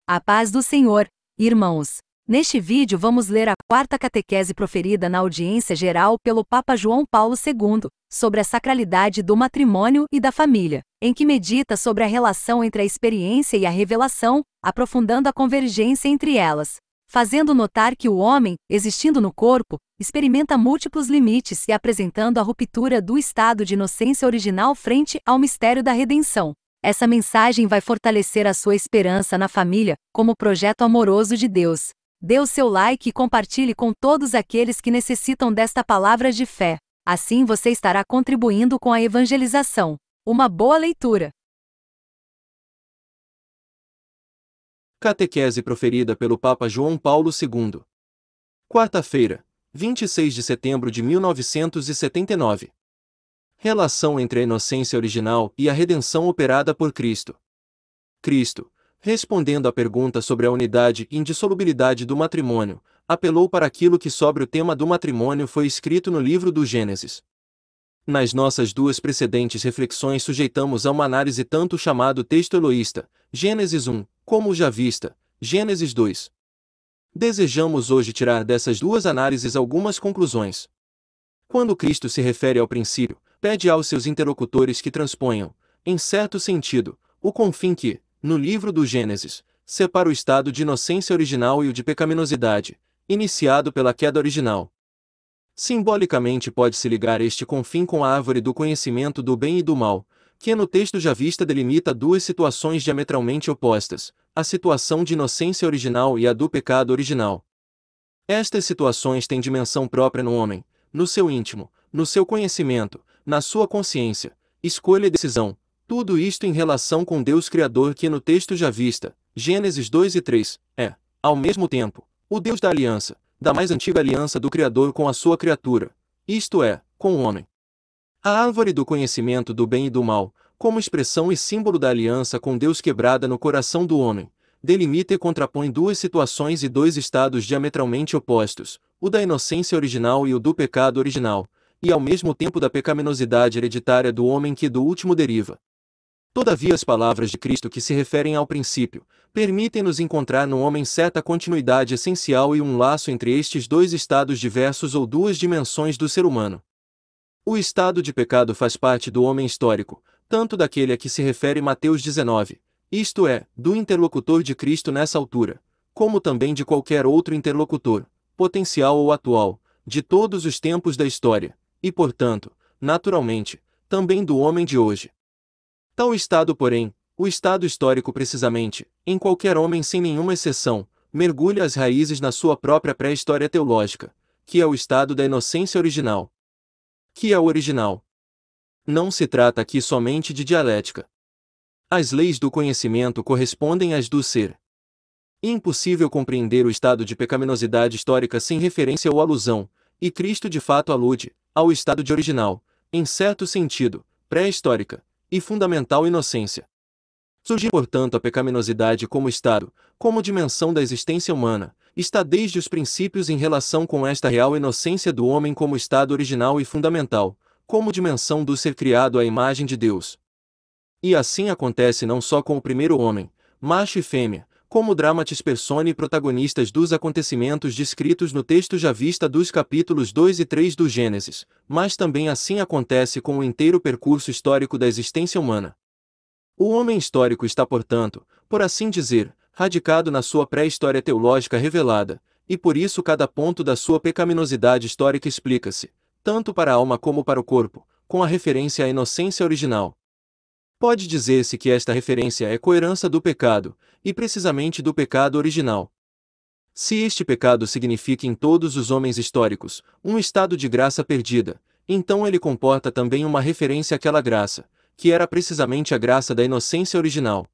A paz do Senhor, irmãos. Neste vídeo vamos ler a quarta catequese proferida na audiência geral pelo Papa João Paulo II, sobre a sacralidade do matrimônio e da família, em que medita sobre a relação entre a experiência e a revelação, aprofundando a convergência entre elas, fazendo notar que o homem, existindo no corpo, experimenta múltiplos limites e apresentando a ruptura do estado de inocência original frente ao mistério da redenção. Essa mensagem vai fortalecer a sua esperança na família, como projeto amoroso de Deus. Dê o seu like e compartilhe com todos aqueles que necessitam desta palavra de fé. Assim você estará contribuindo com a evangelização. Uma boa leitura. Catequese proferida pelo Papa João Paulo II. Quarta-feira, 26 de setembro de 1979. Relação entre a inocência original e a redenção operada por Cristo. Cristo, respondendo à pergunta sobre a unidade e indissolubilidade do matrimônio, apelou para aquilo que sobre o tema do matrimônio foi escrito no livro do Gênesis. Nas nossas duas precedentes reflexões sujeitamos a uma análise tanto o chamado texto eloísta, Gênesis 1, como o javista, Gênesis 2. Desejamos hoje tirar dessas duas análises algumas conclusões. Quando Cristo se refere ao princípio, pede aos seus interlocutores que transponham, em certo sentido, o confim que, no livro do Gênesis, separa o estado de inocência original e o de pecaminosidade, iniciado pela queda original. Simbolicamente pode-se ligar este confim com a árvore do conhecimento do bem e do mal, que no texto javista delimita duas situações diametralmente opostas, a situação de inocência original e a do pecado original. Estas situações têm dimensão própria no homem, no seu íntimo, no seu conhecimento, na sua consciência, escolha e decisão, tudo isto em relação com Deus Criador que no texto javista, Gênesis 2 e 3, é, ao mesmo tempo, o Deus da aliança, da mais antiga aliança do Criador com a sua criatura, isto é, com o homem. A árvore do conhecimento do bem e do mal, como expressão e símbolo da aliança com Deus quebrada no coração do homem, delimita e contrapõe duas situações e dois estados diametralmente opostos, o da inocência original e o do pecado original, e ao mesmo tempo da pecaminosidade hereditária do homem que do último deriva. Todavia as palavras de Cristo que se referem ao princípio, permitem-nos encontrar no homem certa continuidade essencial e um laço entre estes dois estados diversos ou duas dimensões do ser humano. O estado de pecado faz parte do homem histórico, tanto daquele a que se refere Mateus 19, isto é, do interlocutor de Cristo nessa altura, como também de qualquer outro interlocutor, potencial ou atual, de todos os tempos da história, e portanto, naturalmente, também do homem de hoje. Tal estado, porém, o estado histórico precisamente, em qualquer homem sem nenhuma exceção, mergulha as raízes na sua própria pré-história teológica, que é o estado da inocência original. Que é o original? Não se trata aqui somente de dialética. As leis do conhecimento correspondem às do ser. É impossível compreender o estado de pecaminosidade histórica sem referência ou alusão, e Cristo de fato alude ao estado de original, em certo sentido, pré-histórica, e fundamental inocência. Surgir, portanto, a pecaminosidade como estado, como dimensão da existência humana, está desde os princípios em relação com esta real inocência do homem como estado original e fundamental, como dimensão do ser criado à imagem de Deus. E assim acontece não só com o primeiro homem, macho e fêmea, como dramatis personae protagonistas dos acontecimentos descritos no texto javista dos capítulos 2 e 3 do Gênesis, mas também assim acontece com o inteiro percurso histórico da existência humana. O homem histórico está, portanto, por assim dizer, radicado na sua pré-história teológica revelada, e por isso cada ponto da sua pecaminosidade histórica explica-se, tanto para a alma como para o corpo, com a referência à inocência original. Pode dizer-se que esta referência é coerência do pecado, e precisamente do pecado original. Se este pecado significa em todos os homens históricos um estado de graça perdida, então ele comporta também uma referência àquela graça, que era precisamente a graça da inocência original.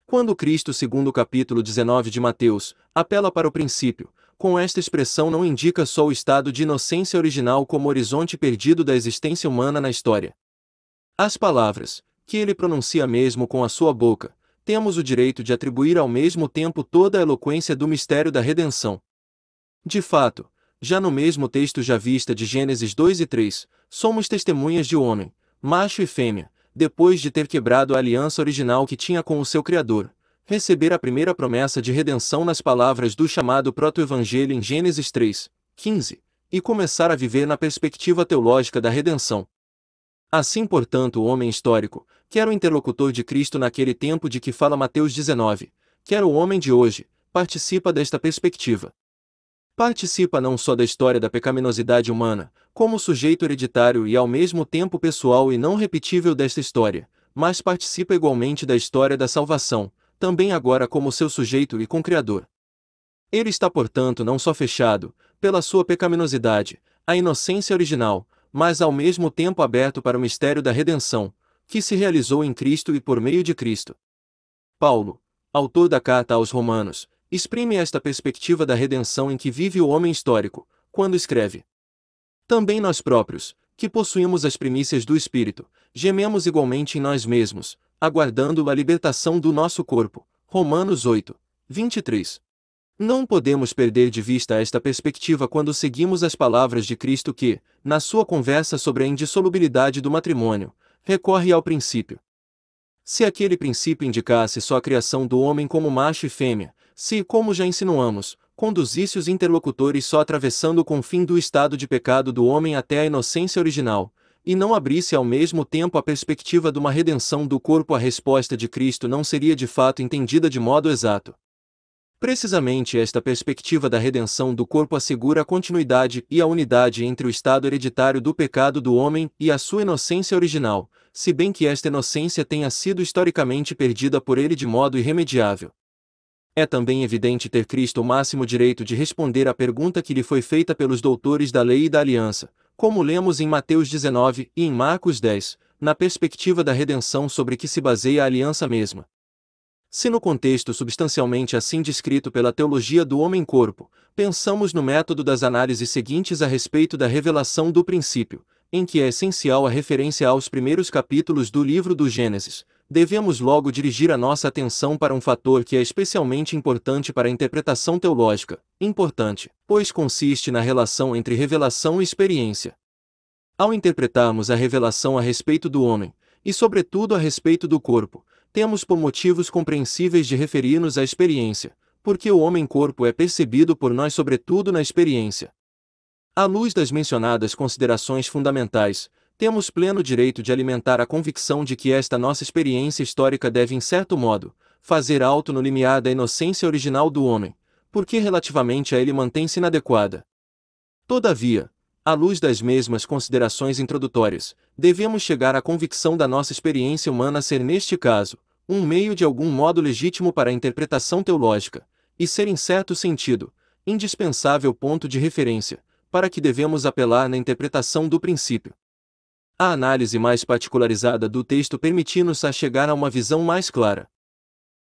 Quando Cristo, segundo o capítulo 19 de Mateus, apela para o princípio, com esta expressão não indica só o estado de inocência original como horizonte perdido da existência humana na história. As palavras, que ele pronuncia mesmo com a sua boca, temos o direito de atribuir ao mesmo tempo toda a eloquência do mistério da redenção. De fato, já no mesmo texto javista de Gênesis 2 e 3, somos testemunhas de homem, macho e fêmea, depois de ter quebrado a aliança original que tinha com o seu Criador, receber a primeira promessa de redenção nas palavras do chamado proto-evangelho em Gênesis 3:15, e começar a viver na perspectiva teológica da redenção. Assim, portanto, o homem histórico, que era o interlocutor de Cristo naquele tempo de que fala Mateus 19, que era o homem de hoje, participa desta perspectiva. Participa não só da história da pecaminosidade humana, como sujeito hereditário e ao mesmo tempo pessoal e não repetível desta história, mas participa igualmente da história da salvação, também agora como seu sujeito e concriador. Ele está, portanto, não só fechado, pela sua pecaminosidade, a inocência original, mas ao mesmo tempo aberto para o mistério da redenção, que se realizou em Cristo e por meio de Cristo. Paulo, autor da carta aos Romanos, exprime esta perspectiva da redenção em que vive o homem histórico, quando escreve: também nós próprios, que possuímos as primícias do Espírito, gememos igualmente em nós mesmos, aguardando a libertação do nosso corpo. Romanos 8:23. Não podemos perder de vista esta perspectiva quando seguimos as palavras de Cristo que, na sua conversa sobre a indissolubilidade do matrimônio, recorre ao princípio. Se aquele princípio indicasse só a criação do homem como macho e fêmea, se, como já insinuamos, conduzisse os interlocutores só atravessando o confim do estado de pecado do homem até a inocência original, e não abrisse ao mesmo tempo a perspectiva de uma redenção do corpo, a resposta de Cristo não seria de fato entendida de modo exato. Precisamente esta perspectiva da redenção do corpo assegura a continuidade e a unidade entre o estado hereditário do pecado do homem e a sua inocência original, se bem que esta inocência tenha sido historicamente perdida por ele de modo irremediável. É também evidente ter Cristo o máximo direito de responder à pergunta que lhe foi feita pelos doutores da lei e da aliança, como lemos em Mateus 19 e em Marcos 10, na perspectiva da redenção sobre que se baseia a aliança mesma. Se no contexto substancialmente assim descrito pela teologia do homem-corpo, pensamos no método das análises seguintes a respeito da revelação do princípio, em que é essencial a referência aos primeiros capítulos do livro do Gênesis, devemos logo dirigir a nossa atenção para um fator que é especialmente importante para a interpretação teológica, importante, pois consiste na relação entre revelação e experiência. Ao interpretarmos a revelação a respeito do homem, e sobretudo a respeito do corpo, temos por motivos compreensíveis de referir-nos à experiência, porque o homem-corpo é percebido por nós sobretudo na experiência. À luz das mencionadas considerações fundamentais, temos pleno direito de alimentar a convicção de que esta nossa experiência histórica deve, em certo modo, fazer alto no limiar da inocência original do homem, porque relativamente a ele mantém-se inadequada. Todavia, à luz das mesmas considerações introdutórias, devemos chegar à convicção da nossa experiência humana ser, neste caso, um meio de algum modo legítimo para a interpretação teológica, e ser, em certo sentido, indispensável ponto de referência, para que devemos apelar na interpretação do princípio. A análise mais particularizada do texto permite-nos a chegar a uma visão mais clara.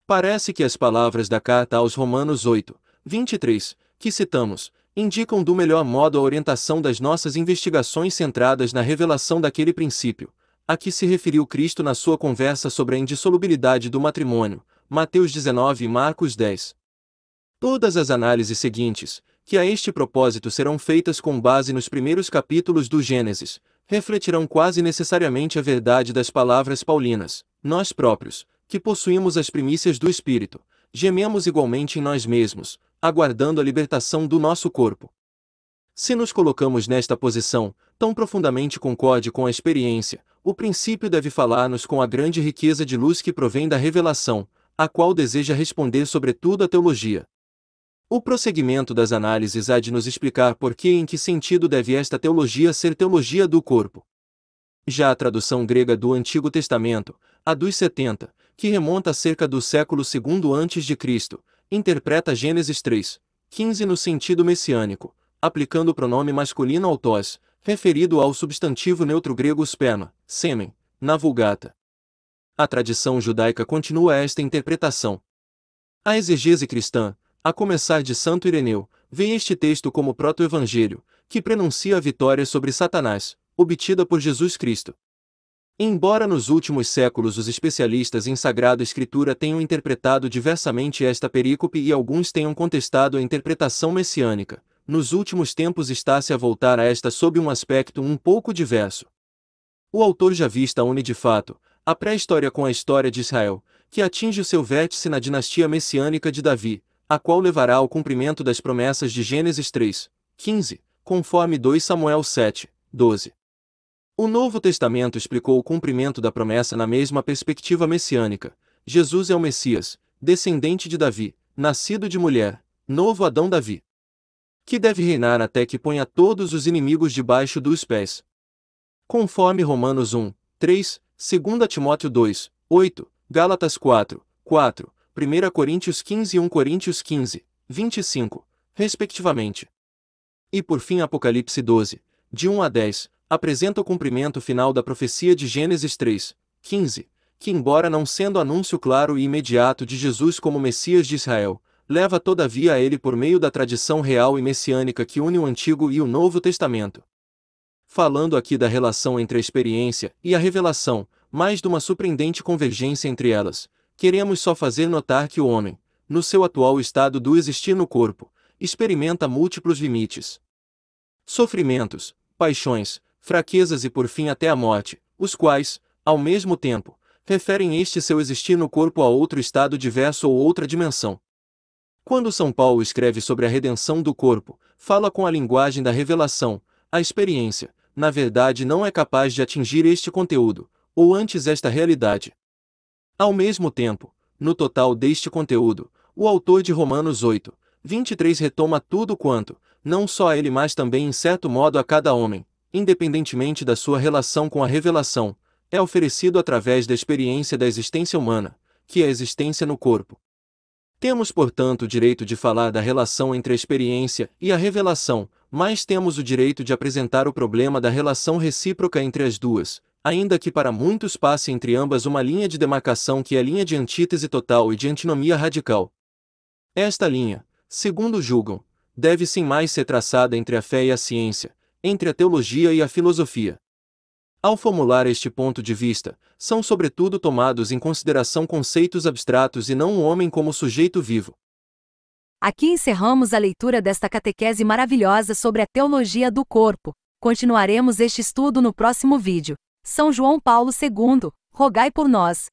Parece que as palavras da carta aos Romanos 8:23, que citamos, indicam do melhor modo a orientação das nossas investigações centradas na revelação daquele princípio, a que se referiu Cristo na sua conversa sobre a indissolubilidade do matrimônio, Mateus 19 e Marcos 10. Todas as análises seguintes, que a este propósito serão feitas com base nos primeiros capítulos do Gênesis, refletirão quase necessariamente a verdade das palavras paulinas: nós próprios, que possuímos as primícias do Espírito, gememos igualmente em nós mesmos, aguardando a libertação do nosso corpo. Se nos colocamos nesta posição, tão profundamente concorde com a experiência, o princípio deve falar-nos com a grande riqueza de luz que provém da revelação, a qual deseja responder sobretudo a teologia. O prosseguimento das análises há de nos explicar por que e em que sentido deve esta teologia ser teologia do corpo. Já a tradução grega do Antigo Testamento, a dos 70, que remonta a cerca do século II a.C., interpreta Gênesis 3:15 no sentido messiânico, aplicando o pronome masculino autós, referido ao substantivo neutro grego sperma, sêmen, na Vulgata. A tradição judaica continua esta interpretação. A exegese cristã, a começar de Santo Ireneu, vê este texto como proto-evangelho, que prenuncia a vitória sobre Satanás, obtida por Jesus Cristo. Embora nos últimos séculos os especialistas em Sagrada Escritura tenham interpretado diversamente esta perícope e alguns tenham contestado a interpretação messiânica, nos últimos tempos está-se a voltar a esta sob um aspecto um pouco diverso. O autor javista une de fato a pré-história com a história de Israel, que atinge o seu vértice na dinastia messiânica de Davi, a qual levará ao cumprimento das promessas de Gênesis 3:15, conforme 2 Samuel 7:12. O Novo Testamento explicou o cumprimento da promessa na mesma perspectiva messiânica. Jesus é o Messias, descendente de Davi, nascido de mulher, novo Adão Davi, que deve reinar até que ponha todos os inimigos debaixo dos pés. Conforme Romanos 1:3, 2 Timóteo 2:8, Gálatas 4:4, 1 Coríntios 15 e 1 Coríntios 15:25, respectivamente. E por fim Apocalipse 12:1 a 10, apresenta o cumprimento final da profecia de Gênesis 3:15, que embora não sendo anúncio claro e imediato de Jesus como Messias de Israel, leva todavia a ele por meio da tradição real e messiânica que une o Antigo e o Novo Testamento. Falando aqui da relação entre a experiência e a revelação, mais de uma surpreendente convergência entre elas, queremos só fazer notar que o homem, no seu atual estado do existir no corpo, experimenta múltiplos limites, sofrimentos, paixões, fraquezas e por fim até a morte, os quais, ao mesmo tempo, referem este seu existir no corpo a outro estado diverso ou outra dimensão. Quando São Paulo escreve sobre a redenção do corpo, fala com a linguagem da revelação, a experiência, na verdade não é capaz de atingir este conteúdo, ou antes esta realidade. Ao mesmo tempo, no total deste conteúdo, o autor de Romanos 8:23 retoma tudo quanto, não só a ele mas também em certo modo a cada homem, independentemente da sua relação com a revelação, é oferecido através da experiência da existência humana, que é a existência no corpo. Temos, portanto, o direito de falar da relação entre a experiência e a revelação, mas temos o direito de apresentar o problema da relação recíproca entre as duas, ainda que para muitos passe entre ambas uma linha de demarcação que é a linha de antítese total e de antinomia radical. Esta linha, segundo julgam, deve sem mais ser traçada entre a fé e a ciência, entre a teologia e a filosofia. Ao formular este ponto de vista, são sobretudo tomados em consideração conceitos abstratos e não o homem como sujeito vivo. Aqui encerramos a leitura desta catequese maravilhosa sobre a teologia do corpo. Continuaremos este estudo no próximo vídeo. São João Paulo II, rogai por nós.